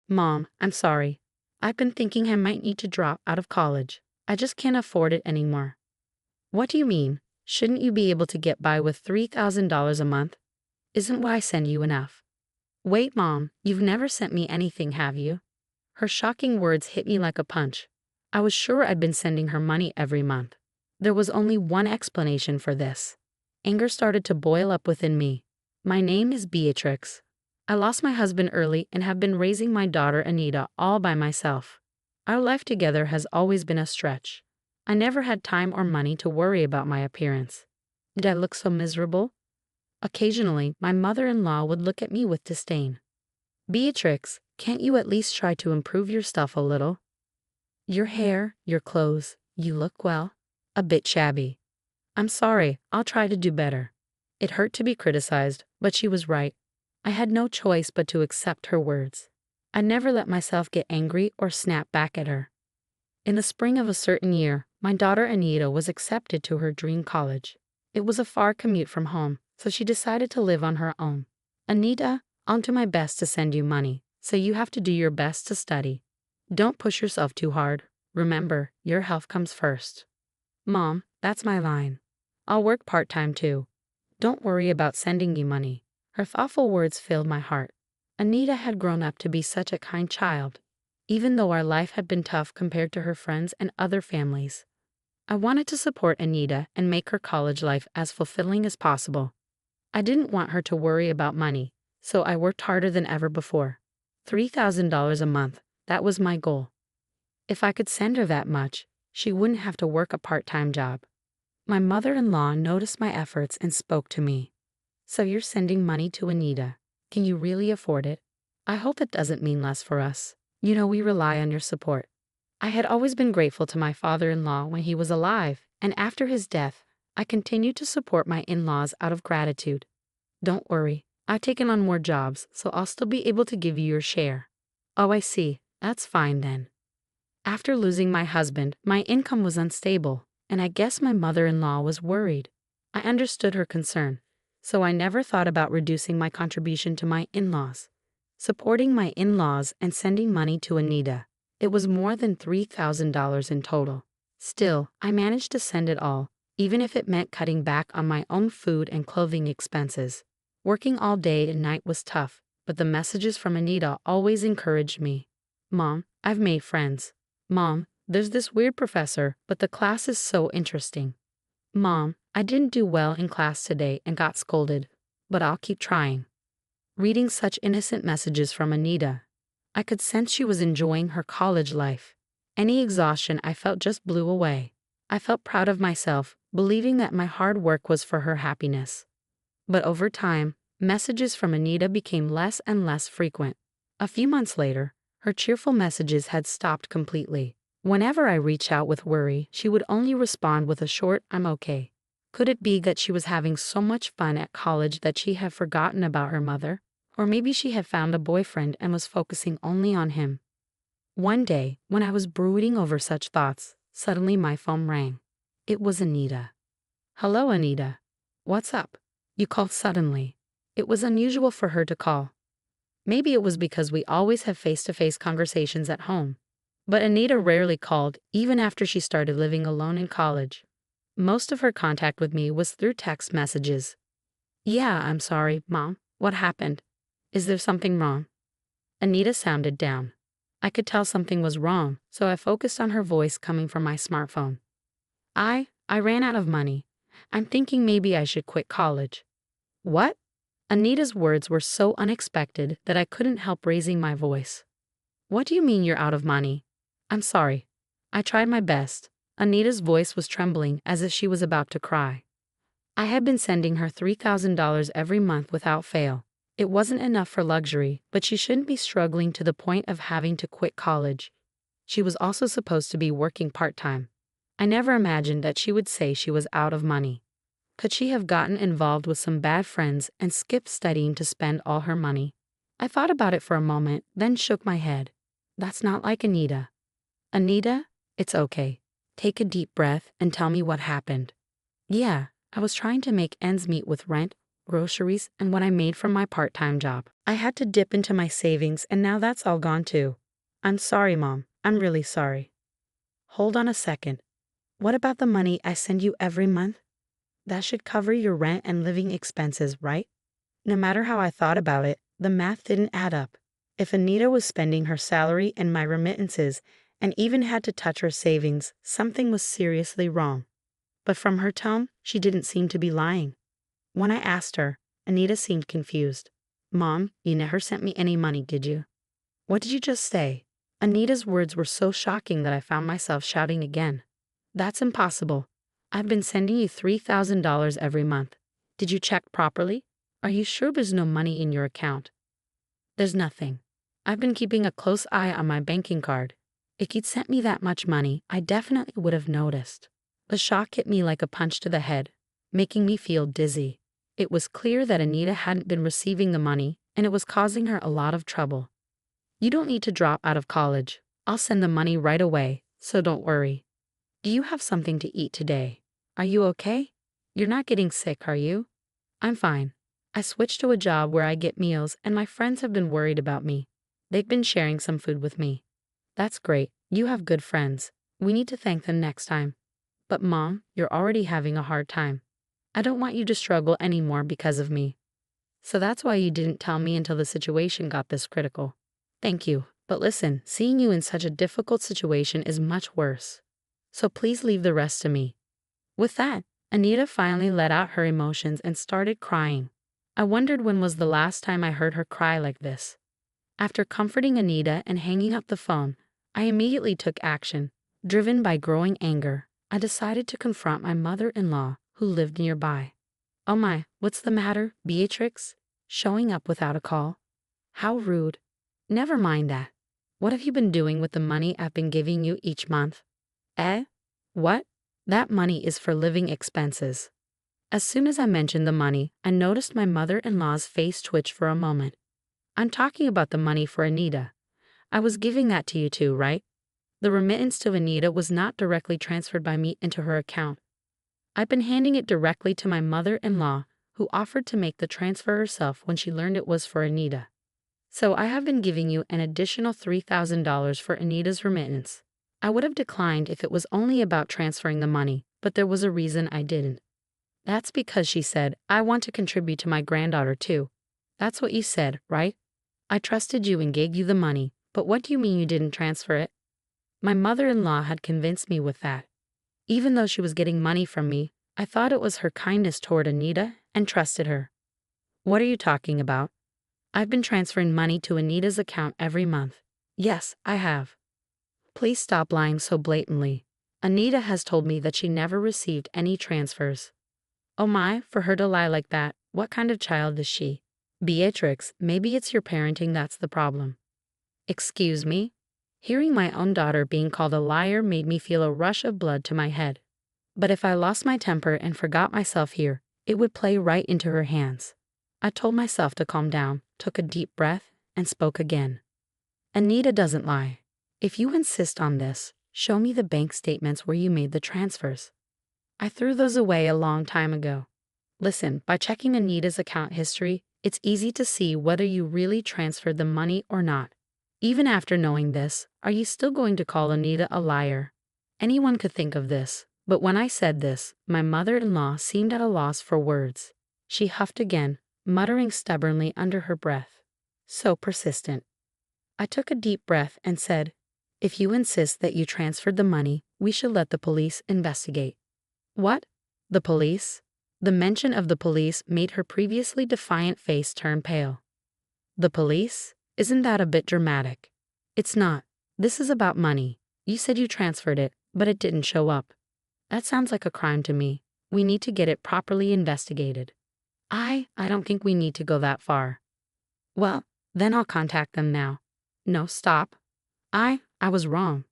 Mom, I'm sorry. I've been thinking I might need to drop out of college. I just can't afford it anymore. What do you mean? Shouldn't you be able to get by with $3,000 a month? Isn't what I send you enough? Wait, Mom, you've never sent me anything, have you? Her shocking words hit me like a punch. I was sure I'd been sending her money every month. There was only one explanation for this. Anger started to boil up within me. My name is Beatrix. I lost my husband early and have been raising my daughter Anita all by myself. Our life together has always been a stretch. I never had time or money to worry about my appearance. Did I look so miserable? Occasionally, my mother-in-law would look at me with disdain. Beatrix, can't you at least try to improve your stuff a little? Your hair, your clothes, you look well. A bit shabby. I'm sorry, I'll try to do better. It hurt to be criticized, but she was right. I had no choice but to accept her words. I never let myself get angry or snap back at her. In the spring of a certain year, my daughter Anita was accepted to her dream college. It was a far commute from home, so she decided to live on her own. Anita, I'll do my best to send you money, so you have to do your best to study. Don't push yourself too hard. Remember, your health comes first. Mom, that's my line. I'll work part-time too. Don't worry about sending you money. Her thoughtful words filled my heart. Anita had grown up to be such a kind child, even though our life had been tough compared to her friends and other families. I wanted to support Anita and make her college life as fulfilling as possible. I didn't want her to worry about money, so I worked harder than ever before. $3,000 a month, that was my goal. If I could send her that much, she wouldn't have to work a part-time job. My mother-in-law noticed my efforts and spoke to me. So you're sending money to Anita. Can you really afford it? I hope it doesn't mean less for us. You know we rely on your support. I had always been grateful to my father-in-law when he was alive, and after his death, I continued to support my in-laws out of gratitude. Don't worry, I've taken on more jobs, so I'll still be able to give you your share. Oh, I see. That's fine then. After losing my husband, my income was unstable, and I guess my mother-in-law was worried. I understood her concern, so I never thought about reducing my contribution to my in-laws. Supporting my in-laws and sending money to Anita, it was more than $3,000 in total. Still, I managed to send it all, even if it meant cutting back on my own food and clothing expenses. Working all day and night was tough, but the messages from Anita always encouraged me. Mom, I've made friends. Mom, there's this weird professor, but the class is so interesting. Mom, I didn't do well in class today and got scolded, but I'll keep trying. Reading such innocent messages from Anita, I could sense she was enjoying her college life. Any exhaustion I felt just blew away. I felt proud of myself, believing that my hard work was for her happiness. But over time, messages from Anita became less and less frequent. A few months later, her cheerful messages had stopped completely. Whenever I reached out with worry, she would only respond with a short, "I'm okay." Could it be that she was having so much fun at college that she had forgotten about her mother? Or maybe she had found a boyfriend and was focusing only on him. One day, when I was brooding over such thoughts, suddenly my phone rang. It was Anita. "Hello, Anita. What's up? You called suddenly." It was unusual for her to call. Maybe it was because we always have face-to-face conversations at home. But Anita rarely called, even after she started living alone in college. Most of her contact with me was through text messages. "Yeah, I'm sorry, Mom. What happened? Is there something wrong?" Anita sounded down. I could tell something was wrong, so I focused on her voice coming from my smartphone. I ran out of money. I'm thinking maybe I should quit college." "What?" Anita's words were so unexpected that I couldn't help raising my voice. "What do you mean you're out of money?" "I'm sorry. I tried my best." Anita's voice was trembling as if she was about to cry. I had been sending her $3,000 every month without fail. It wasn't enough for luxury, but she shouldn't be struggling to the point of having to quit college. She was also supposed to be working part-time. I never imagined that she would say she was out of money. Could she have gotten involved with some bad friends and skipped studying to spend all her money? I thought about it for a moment, then shook my head. That's not like Anita. "Anita, it's okay. Take a deep breath and tell me what happened." "Yeah, I was trying to make ends meet with rent, groceries, and what I made from my part-time job. I had to dip into my savings, and now that's all gone too. I'm sorry, Mom. I'm really sorry. Hold on a second. What about the money I send you every month? That should cover your rent and living expenses, right? No matter how I thought about it, the math didn't add up. If Anita was spending her salary and my remittances and even had to touch her savings, something was seriously wrong. But from her tone, she didn't seem to be lying. When I asked her, Anita seemed confused. Mom, you never sent me any money, did you? What did you just say? Anita's words were so shocking that I found myself shouting again. That's impossible. I've been sending you $3,000 every month. Did you check properly? Are you sure there's no money in your account? There's nothing. I've been keeping a close eye on my banking card. If you'd sent me that much money, I definitely would have noticed. The shock hit me like a punch to the head, making me feel dizzy. It was clear that Anita hadn't been receiving the money, and it was causing her a lot of trouble. You don't need to drop out of college. I'll send the money right away, so don't worry. Do you have something to eat today? Are you okay? You're not getting sick, are you? I'm fine. I switched to a job where I get meals, and my friends have been worried about me. They've been sharing some food with me. That's great. You have good friends. We need to thank them next time. But Mom, you're already having a hard time. I don't want you to struggle anymore because of me. So that's why you didn't tell me until the situation got this critical. Thank you. But listen, seeing you in such a difficult situation is much worse. So please leave the rest to me. With that, Anita finally let out her emotions and started crying. I wondered when was the last time I heard her cry like this. After comforting Anita and hanging up the phone, I immediately took action. Driven by growing anger, I decided to confront my mother-in-law, who lived nearby. Oh my, what's the matter, Beatrix? Showing up without a call? How rude. Never mind that. What have you been doing with the money I've been giving you each month? Eh? What? That money is for living expenses. As soon as I mentioned the money, I noticed my mother-in-law's face twitch for a moment. I'm talking about the money for Anita. I was giving that to you too, right? The remittance to Anita was not directly transferred by me into her account. I've been handing it directly to my mother-in-law, who offered to make the transfer herself when she learned it was for Anita. So I have been giving you an additional $3,000 for Anita's remittance. I would have declined if it was only about transferring the money, but there was a reason I didn't. That's because she said, I want to contribute to my granddaughter too. That's what you said, right? I trusted you and gave you the money, but what do you mean you didn't transfer it? My mother-in-law had convinced me with that. Even though she was getting money from me, I thought it was her kindness toward Anita and trusted her. What are you talking about? I've been transferring money to Anita's account every month. Yes, I have. Please stop lying so blatantly. Anita has told me that she never received any transfers. Oh my, for her to lie like that, what kind of child is she? Beatrix, maybe it's your parenting that's the problem. Excuse me? Hearing my own daughter being called a liar made me feel a rush of blood to my head. But if I lost my temper and forgot myself here, it would play right into her hands. I told myself to calm down, took a deep breath, and spoke again. Anita doesn't lie. If you insist on this, show me the bank statements where you made the transfers. I threw those away a long time ago. Listen, by checking Anita's account history, it's easy to see whether you really transferred the money or not. Even after knowing this, are you still going to call Anita a liar? Anyone could think of this, but when I said this, my mother-in-law seemed at a loss for words. She huffed again, muttering stubbornly under her breath. So persistent. I took a deep breath and said, if you insist that you transferred the money, we should let the police investigate. What? The police? The mention of the police made her previously defiant face turn pale. The police? Isn't that a bit dramatic? It's not. This is about money. You said you transferred it, but it didn't show up. That sounds like a crime to me. We need to get it properly investigated. I don't think we need to go that far. Well, then I'll contact them now. No, stop. I was wrong.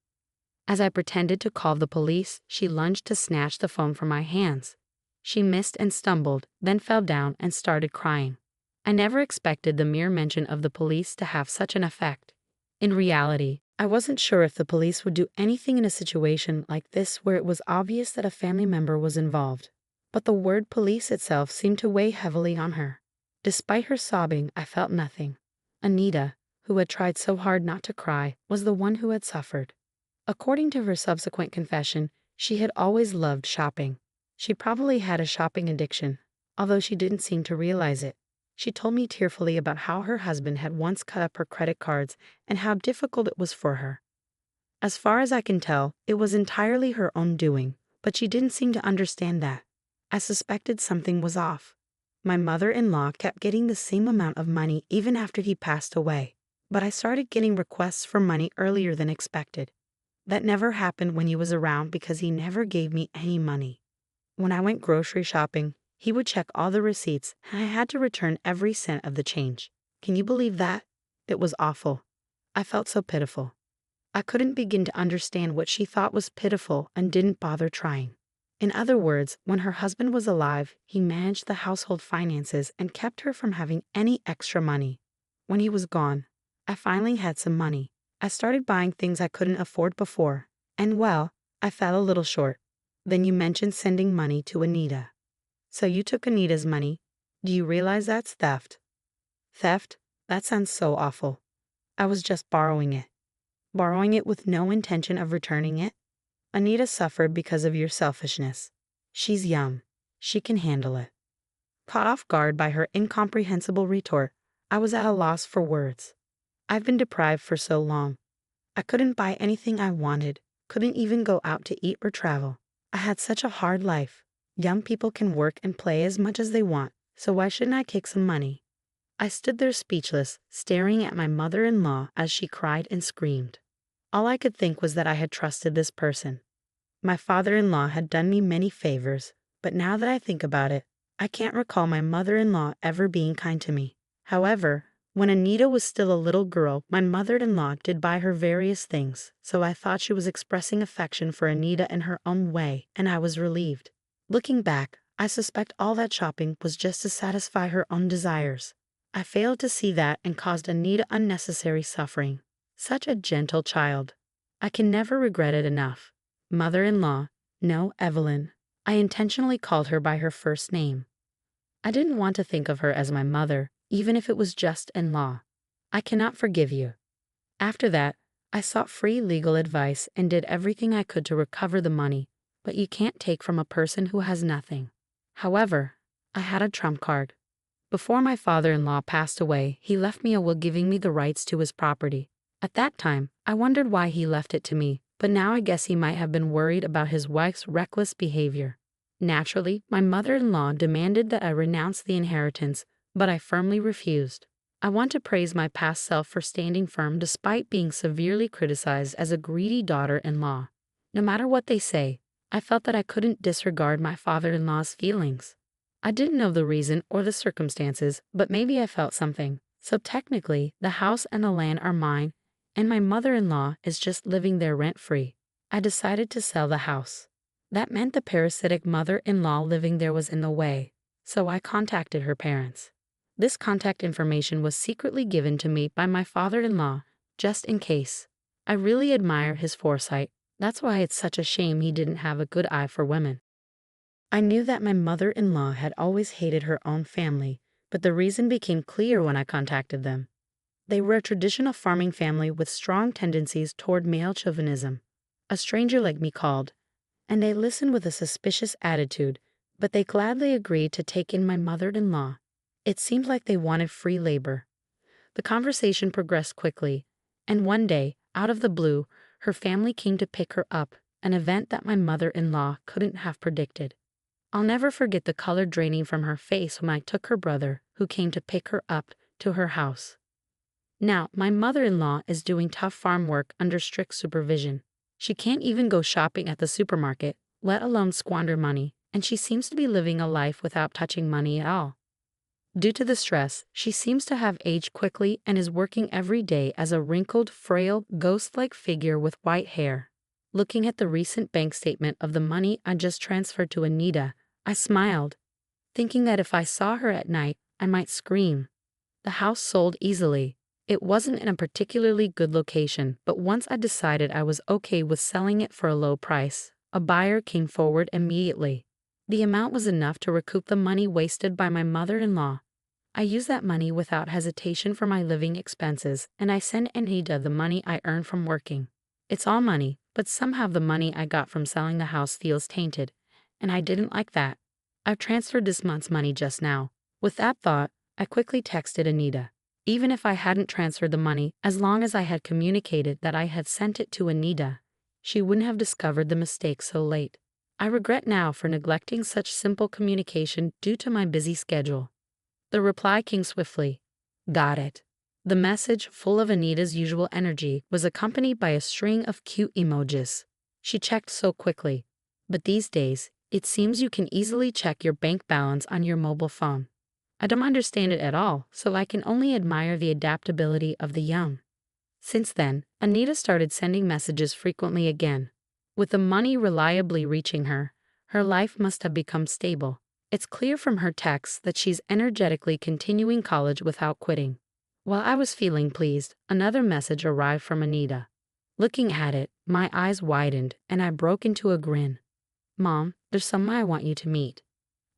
As I pretended to call the police, she lunged to snatch the phone from my hands. She missed and stumbled, then fell down and started crying. I never expected the mere mention of the police to have such an effect. In reality, I wasn't sure if the police would do anything in a situation like this where it was obvious that a family member was involved. but the word police itself seemed to weigh heavily on her. Despite her sobbing, I felt nothing. Anita, who had tried so hard not to cry, was the one who had suffered. According to her subsequent confession, she had always loved shopping. She probably had a shopping addiction, although she didn't seem to realize it. She told me tearfully about how her husband had once cut up her credit cards and how difficult it was for her. As far as I can tell, it was entirely her own doing, but she didn't seem to understand that. I suspected something was off. My mother-in-law kept getting the same amount of money even after he passed away, but I started getting requests for money earlier than expected. That never happened when he was around because he never gave me any money. When I went grocery shopping, he would check all the receipts and I had to return every cent of the change. Can you believe that? It was awful. I felt so pitiful. I couldn't begin to understand what she thought was pitiful and didn't bother trying. In other words, when her husband was alive, he managed the household finances and kept her from having any extra money. When he was gone, I finally had some money. I started buying things I couldn't afford before, and well, I fell a little short. Then you mentioned sending money to Anita. So you took Anita's money. Do you realize that's theft? Theft? That sounds so awful. I was just borrowing it. Borrowing it with no intention of returning it? Anita suffered because of your selfishness. She's young. She can handle it. Caught off guard by her incomprehensible retort, I was at a loss for words. I've been deprived for so long. I couldn't buy anything I wanted, couldn't even go out to eat or travel. I had such a hard life. Young people can work and play as much as they want, so why shouldn't I take some money? I stood there speechless, staring at my mother-in-law as she cried and screamed. All I could think was that I had trusted this person. My father-in-law had done me many favors, but now that I think about it, I can't recall my mother-in-law ever being kind to me. However, when Anita was still a little girl, my mother-in-law did buy her various things, so I thought she was expressing affection for Anita in her own way, and I was relieved. Looking back, I suspect all that shopping was just to satisfy her own desires. I failed to see that and caused Anita unnecessary suffering. Such a gentle child. I can never regret it enough. Mother-in-law, no, Evelyn. I intentionally called her by her first name. I didn't want to think of her as my mother, even if it was just in-law. I cannot forgive you. After that, I sought free legal advice and did everything I could to recover the money, but you can't take from a person who has nothing. However, I had a trump card. Before my father-in-law passed away, he left me a will giving me the rights to his property. At that time, I wondered why he left it to me, but now I guess he might have been worried about his wife's reckless behavior. Naturally, my mother-in-law demanded that I renounce the inheritance, but I firmly refused. I want to praise my past self for standing firm despite being severely criticized as a greedy daughter-in-law. No matter what they say, I felt that I couldn't disregard my father-in-law's feelings. I didn't know the reason or the circumstances, but maybe I felt something. So technically, the house and the land are mine, and my mother-in-law is just living there rent-free. I decided to sell the house. That meant the parasitic mother-in-law living there was in the way, so I contacted her parents. This contact information was secretly given to me by my father-in-law, just in case. I really admire his foresight. That's why it's such a shame he didn't have a good eye for women. I knew that my mother-in-law had always hated her own family, but the reason became clear when I contacted them. They were a traditional farming family with strong tendencies toward male chauvinism. A stranger like me called, and they listened with a suspicious attitude, but they gladly agreed to take in my mother-in-law. It seemed like they wanted free labor. The conversation progressed quickly, and one day, out of the blue, her family came to pick her up, an event that my mother-in-law couldn't have predicted. I'll never forget the color draining from her face when I took her brother, who came to pick her up, to her house. Now, my mother-in-law is doing tough farm work under strict supervision. She can't even go shopping at the supermarket, let alone squander money, and she seems to be living a life without touching money at all. Due to the stress, she seems to have aged quickly and is working every day as a wrinkled, frail, ghost-like figure with white hair. Looking at the recent bank statement of the money I just transferred to Anita, I smiled, thinking that if I saw her at night, I might scream. The house sold easily. It wasn't in a particularly good location, but once I decided I was okay with selling it for a low price, a buyer came forward immediately. The amount was enough to recoup the money wasted by my mother-in-law. I use that money without hesitation for my living expenses, and I send Anita the money I earn from working. It's all money, but somehow the money I got from selling the house feels tainted, and I didn't like that. I've transferred this month's money just now. With that thought, I quickly texted Anita. Even if I hadn't transferred the money, as long as I had communicated that I had sent it to Anita, she wouldn't have discovered the mistake so late. I regret now for neglecting such simple communication due to my busy schedule. The reply came swiftly. Got it. The message, full of Anita's usual energy, was accompanied by a string of cute emojis. She checked so quickly. But these days, it seems you can easily check your bank balance on your mobile phone. I don't understand it at all, so I can only admire the adaptability of the young. Since then, Anita started sending messages frequently again. With the money reliably reaching her, her life must have become stable. It's clear from her texts that she's energetically continuing college without quitting. While I was feeling pleased, another message arrived from Anita. Looking at it, my eyes widened and I broke into a grin. Mom, there's someone I want you to meet.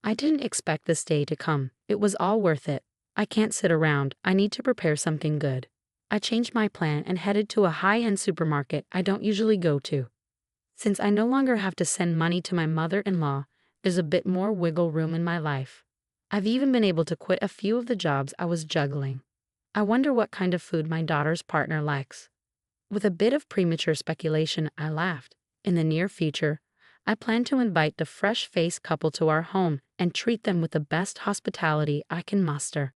I didn't expect this day to come. It was all worth it. I can't sit around. I need to prepare something good. I changed my plan and headed to a high-end supermarket I don't usually go to. Since I no longer have to send money to my mother-in-law, there's a bit more wiggle room in my life. I've even been able to quit a few of the jobs I was juggling. I wonder what kind of food my daughter's partner likes. With a bit of premature speculation, I laughed. In the near future, I plan to invite the fresh-faced couple to our home and treat them with the best hospitality I can muster.